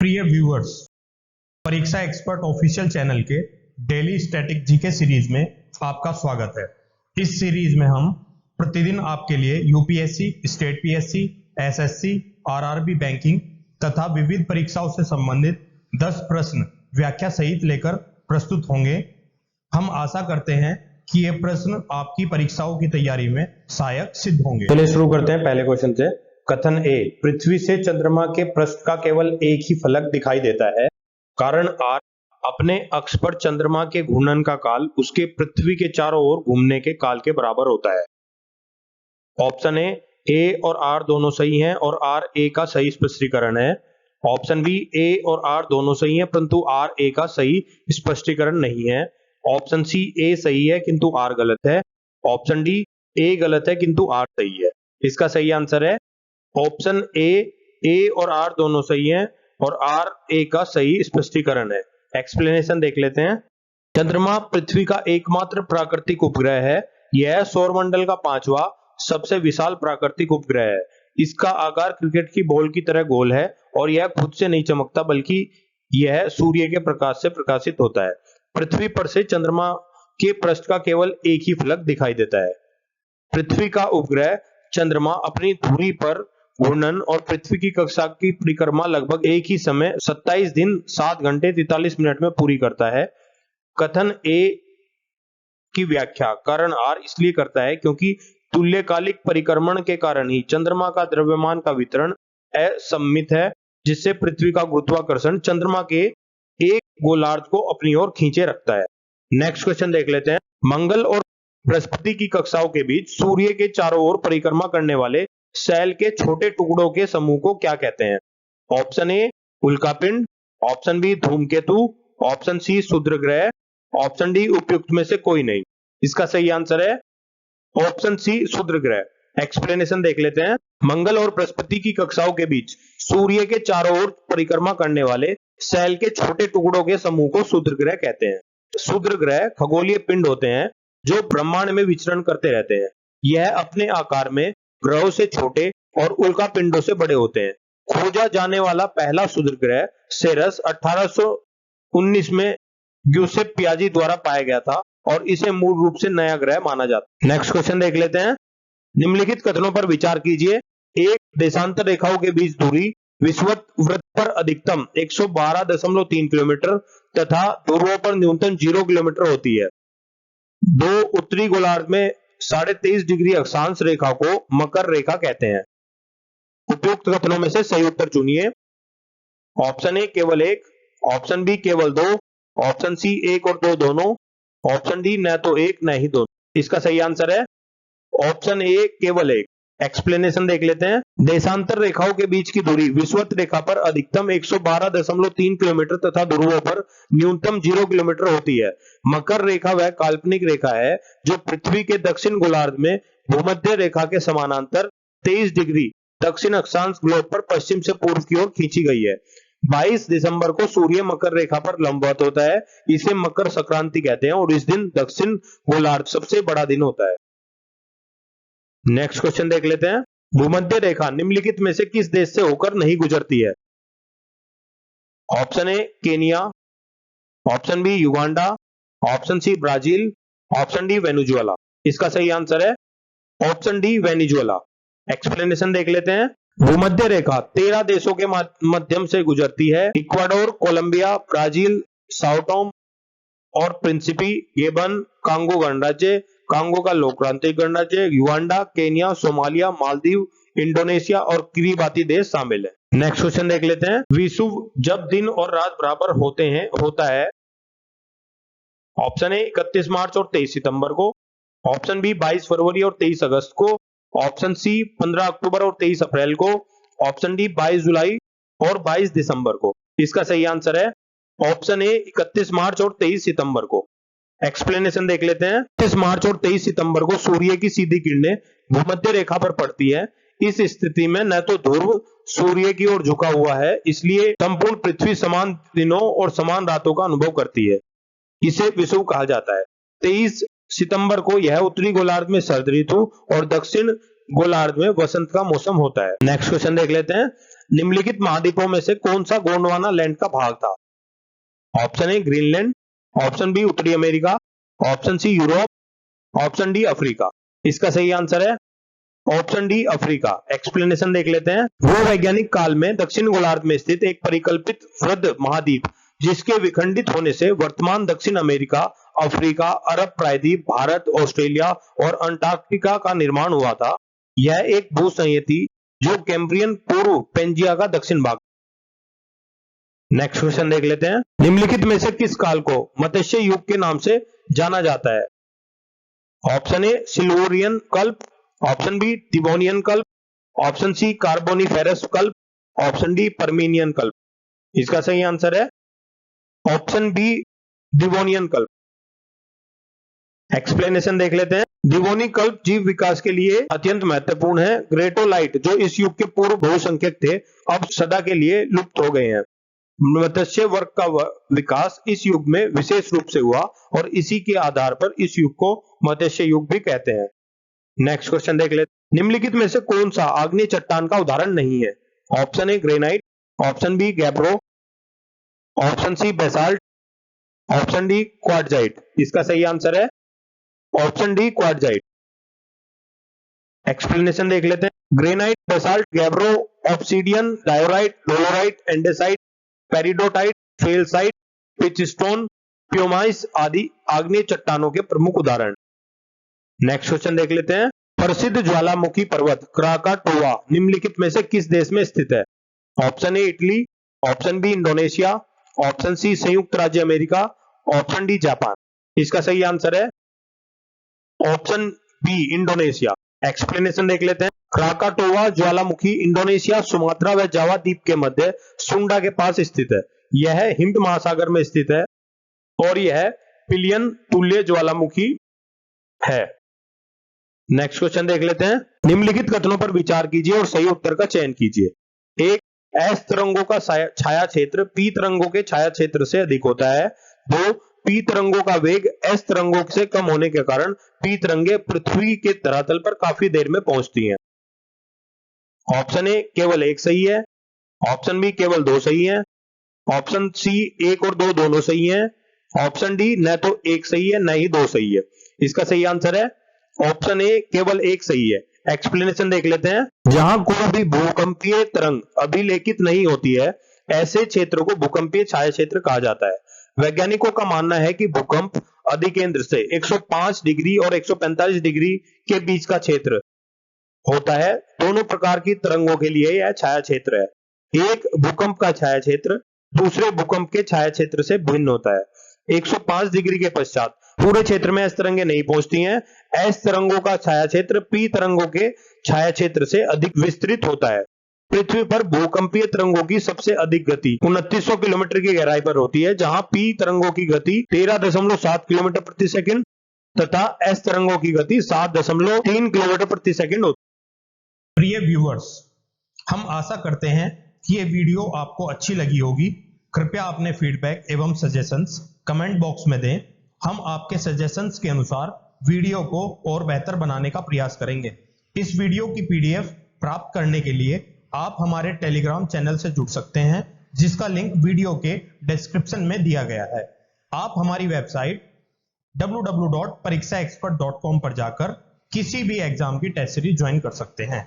प्रिय व्यूअर्स, परीक्षा expert official channel के डेली स्टैटिक जीके सीरीज में आपका स्वागत है। इस सीरीज में हम प्रतिदिन आपके लिए UPSC, state PSC, SSC, RRB banking तथा विविध परीक्षाओं से संबंधित 10 प्रश्न व्याख्या सहित लेकर प्रस्तुत होंगे। हम आशा करते हैं कि ये प्रश्न आपकी परीक्षाओं की तैयारी में सहायक सिद्ध होंगे। चलिए शुरू करते हैं पहले क्वेश्चन से। कथन ए, पृथ्वी से चंद्रमा के पृष्ठ का केवल एक ही फलक दिखाई देता है। कारण आर, अपने अक्ष पर चंद्रमा के घूर्णन का काल उसके पृथ्वी के चारों ओर घूमने के काल के बराबर होता है। ऑप्शन ए और आर दोनों सही हैं और आर ए का सही स्पष्टीकरण है। ऑप्शन बी, ए और आर दोनों सही हैं परंतु आर ए का सही स्पष्टीकरण नहीं है। ऑप्शन सी, ए सही है किंतु आर गलत है। ऑप्शन डी, ए गलत है किंतु आर सही है। इसका सही आंसर है ऑप्शन ए और आर दोनों सही हैं और आर ए का सही स्पष्टीकरण है। एक्सप्लेनेशन देख लेते हैं। चंद्रमा पृथ्वी का एकमात्र प्राकृतिक उपग्रह है। यह सौरमंडल का 5वां सबसे विशाल प्राकृतिक उपग्रह है। इसका आकार क्रिकेट की बॉल की तरह गोल है और यह खुद से नहीं चमकता बल्कि यह सूर्य के प्रकाश से प्रकाशित होता है। पृथ्वी पर से चंद्रमा के पृष्ठ का केवल एक ही फलक दिखाई देता है। पृथ्वी का उपग्रह चंद्रमा अपनी धुरी पर घूर्णन और पृथ्वी की कक्षा की परिक्रमा लगभग एक ही समय 27 दिन 7 घंटे 43 मिनट में पूरी करता है। कथन ए की व्याख्या कारण आर इसलिए करता है क्योंकि तुल्यकालिक परिक्रमण के कारण ही चंद्रमा का द्रव्यमान का वितरण असममित है, जिससे पृथ्वी का गुरुत्वाकर्षण चंद्रमा के एक गोलार्ध को अपनी ओर खींचे रखता है। नेक्स्ट क्वेश्चन देख लेते हैं। मंगल और बृहस्पति की कक्षाओं के बीच सूर्य के चारों ओर परिक्रमा करने वाले सेल के छोटे टुकड़ों के समूह को क्या कहते हैं? ऑप्शन ए उल्कापिंड, ऑप्शन बी धूमकेतु, ऑप्शन सी क्षुद्र ग्रह, ऑप्शन डी उपयुक्त में से कोई नहीं। इसका सही आंसर है ऑप्शन सी क्षुद्र ग्रह। एक्सप्लेनेशन देख लेते हैं। मंगल और बृहस्पति की कक्षाओं के बीच सूर्य के चारों ओर परिक्रमा करने वाले सेल के छोटे टुकड़ों के समूह को क्षुद्र ग्रह कहते हैं। क्षुद्र ग्रह खगोलीय पिंड होते हैं जो ब्रह्मांड में विचरण करते रहते हैं। यह अपने आकार में ग्रहों से छोटे और उल्का पिंडों से बड़े होते हैं। खोजा जाने वाला पहला क्षुद्र ग्रह सेरस 1819 में ग्यूसेप पियाजी द्वारा पाया गया था और इसे मूल रूप से नया ग्रह माना जाता है। नेक्स्ट क्वेश्चन देख लेते हैं। निम्नलिखित कथनों पर विचार कीजिए। एक देशांतर रेखाओं के बीच दूरी विषुवत वृत्त पर अधिकतम 112.3 किलोमीटर तथा ध्रुवों पर न्यूनतम 0 किलोमीटर होती है। दो उत्तरी गोलार्ध में 23.5 डिग्री अक्षांश रेखा को मकर रेखा कहते हैं। उपयुक्त कथनों में से सही उत्तर चुनिए। ऑप्शन ए केवल एक, ऑप्शन बी केवल दो, ऑप्शन सी 1 और 2 दोनों, ऑप्शन डी न तो एक न ही दोनों। इसका सही आंसर है ऑप्शन ए केवल एक। एक्सप्लेनेशन देख लेते हैं। देशांतर रेखाओं के बीच की दूरी विषुवत रेखा पर अधिकतम 112.3 किलोमीटर तथा ध्रुवों पर न्यूनतम 0 किलोमीटर होती है। मकर रेखा वह काल्पनिक रेखा है जो पृथ्वी के दक्षिण गोलार्ध में भूमध्य रेखा के समानांतर 23 डिग्री दक्षिण अक्षांश ग्लोब पर पश्चिम से पूर्व की ओर खींची गई है। 22 दिसंबर को सूर्य मकर रेखा पर लंबवत होता है। इसे मकर संक्रांति कहते हैं और इस दिन दक्षिण गोलार्ध सबसे बड़ा दिन होता है। नेक्स्ट क्वेश्चन देख लेते हैं। भूमध्य रेखा निम्नलिखित में से किस देश से होकर नहीं गुजरती है? Option A Kenya, option B Uganda, option C Brazil, option D Venezuela. इसका सही आंसर है ऑप्शन डी वेनेजुएला। एक्सप्लेनेशन देख लेते हैं। भूमध्य रेखा 13 देशों के माध्यम से गुजरती है। Ecuador, Colombia, Brazil, Sao Tome और प्रिंसिपी, गेबन, कांगो गणराज्य, कांगो का लोकतांत्रिक गणराज्य, Uganda, Kenya, Somalia, Maldives, Indonesia और किरिबाती देश शामिल है। नेक्स्ट क्वेश्चन देख लेते हैं। विषुव जब दिन और रात बराबर होता है। ऑप्शन ए 31 मार्च और 23 सितंबर को, ऑप्शन बी 22 फरवरी और 23 अगस्त को, ऑप्शन सी 15 अक्टूबर और 23 अप्रैल को, ऑप्शन डी 22 जुलाई और 22 दिसंबर को। इसका सही आंसर है ऑप्शन ए 31 मार्च और 23 सितंबर को। एक्सप्लेनेशन देख लेते हैं। 31 मार्च और 23 सितंबर को सूर्य की सीधी किरणें भूमध्य रेखा पर पड़ती है। इस स्थिति में न तो ध्रुव सूर्य की ओर झुका हुआ है, इसलिए संपूर्ण पृथ्वी समान दिनों और समान रातों का अनुभव करती है। इसे विषुव कहा जाता है। 23 सितंबर को यह उत्तरी गोलार्ध में शरद ऋतु और दक्षिण गोलार्ध में वसंत का मौसम होता है। नेक्स्ट क्वेश्चन देख लेते हैं। निम्नलिखित महाद्वीपों में से कौन सा गोंडवाना लैंड का भाग था? Option A Greenland, option B उत्तरी America, option C Europe, option D Africa. इसका सही आंसर है ऑप्शन डी अफ्रीका। एक्सप्लेनेशन देख लेते हैं। भूवैज्ञानिक काल में दक्षिण गोलार्ध में स्थित एक परिकल्पित वृहद महाद्वीप जिसके विखंडित होने से वर्तमान दक्षिण अमेरिका, अफ्रीका, अरब प्रायद्वीप, भारत, ऑस्ट्रेलिया और अंटार्कटिका का निर्माण हुआ था। यह एक भूसंयी थी जो कैम्ब्रियन पूर्व पेंजिया का दक्षिण भाग। नेक्स्ट क्वेश्चन देख लेते हैं। निम्नलिखित में से किस काल को मत्स्य युग के नाम से जाना जाता है? ऑप्शन ए सिल्वरियन कल्प, ऑप्शन बी डिवोनियन कल्प, ऑप्शन सी कार्बोनिफेरस कल्प, ऑप्शन डी पर्मिनियन कल्प। इसका सही आंसर है ऑप्शन बी डिवोनियन कल्प। एक्सप्लेनेशन देख लेते हैं। डिवोनिक कल्प जीव विकास के लिए अत्यंत महत्वपूर्ण है। ग्रेटोलाइट जो इस युग के पूर्व बहुसंख्यक थे अब सदा के लिए लुप्त हो गए हैं। मत्स्य वर्ग का विकास इस युग में विशेष रूप से हुआ और इसी के आधार पर इस युग को मत्स्य युग भी कहते हैं। नेक्स्ट क्वेश्चन देख लेते। निम्नलिखित में से कौन सा आग्नेय चट्टान का उदाहरण नहीं है? Option A granite, option B gabbro, option C basalt, option D quartzite. इसका सही आंसर है ऑप्शन डी क्वार्टजाइट। एक्सप्लेनेशन देख लेते हैं। Granite, basalt, gabbro, obsidian, diorite, dolerite, andesite, peridotite, felsite, pitchstone, pumice आदि आग्नेय चट्टानों के प्रमुख उदाहरण। नेक्स्ट क्वेश्चन देख लेते हैं। प्रसिद्ध ज्वालामुखी पर्वत क्राकाटोआ निम्नलिखित में से किस देश में स्थित है? Option A Italy, option B Indonesia, option C संयुक्त राज्य अमेरिका, ऑप्शन डी जापान। इसका सही आंसर है ऑप्शन बी इंडोनेशिया। एक्सप्लेनेशन देख लेते हैं। क्राकाटोआ ज्वालामुखी इंडोनेशिया, सुमात्रा व जावा द्वीप के मध्य सुंडा के पास स्थित है। यह हिंद महासागर में स्थित है और यह पिलियन तुल्य ज्वालामुखी है। नेक्स्ट क्वेश्चन देख लेते हैं। निम्नलिखित कथनों पर विचार कीजिए और सही उत्तर का चयन कीजिए। एक, एस तरंगों का छाया क्षेत्र पी तरंगों के छाया क्षेत्र से अधिक होता है। दो, पी तरंगों का वेग एस तरंगों से कम होने के कारण पी तरंगे पृथ्वी के धरातल पर काफी देर में पहुंचती हैं। ऑप्शन ए केवल एक सही है, ऑप्शन बी केवल दो सही है, ऑप्शन सी एक और दो दोनों सही है, ऑप्शन डी न तो एक सही है न ही दो सही है। इसका सही आंसर है ऑप्शन ए केवल एक सही है। एक्सप्लेनेशन देख लेते हैं। जहां कोई भी भूकंपीय तरंग अभिलेखित नहीं होती है ऐसे क्षेत्र को भूकंपीय छाया क्षेत्र कहा जाता है। वैज्ञानिकों का मानना है कि भूकंप अधिकेंद्र से 105 डिग्री और 145 डिग्री के बीच का क्षेत्र होता है। दोनों प्रकार की तरंगों के लिए यह छाया क्षेत्र है। एक भूकंप का छाया क्षेत्र दूसरे भूकंप के छाया क्षेत्र से भिन्न होता है। 105 डिग्री के पश्चात पूरे क्षेत्र में एस तरंगे नहीं पहुंचती हैं। एस तरंगों का छाया क्षेत्र पी तरंगों के छाया क्षेत्र से अधिक विस्तृत होता है। पृथ्वी पर भूकंपीय तरंगों की सबसे अधिक गति 2900 किलोमीटर की गहराई पर होती है, जहां पी तरंगों की गति 13.7 किलोमीटर प्रति सेकंड तथा एस तरंगों की गति 7.3 किलोमीटर प्रति सेकंड होती है। प्रिय व्यूअर्स, हम आशा करते हैं कि ये वीडियो आपको अच्छी लगी होगी। कृपया अपने फीडबैक एवं सजेशंस कमेंट बॉक्स में दें। हम आपके सजेशंस के अनुसार वीडियो को और बेहतर बनाने का प्रयास करेंगे। इस वीडियो की पीडीएफ प्राप्त करने के लिए आप हमारे टेलीग्राम चैनल से जुड़ सकते हैं, जिसका लिंक वीडियो के डिस्क्रिप्शन में दिया गया है। आप हमारी वेबसाइट www.parikshaexpert.com पर जाकर किसी भी एग्जाम की टेस्ट सीरीज ज्वाइन कर सकते हैं।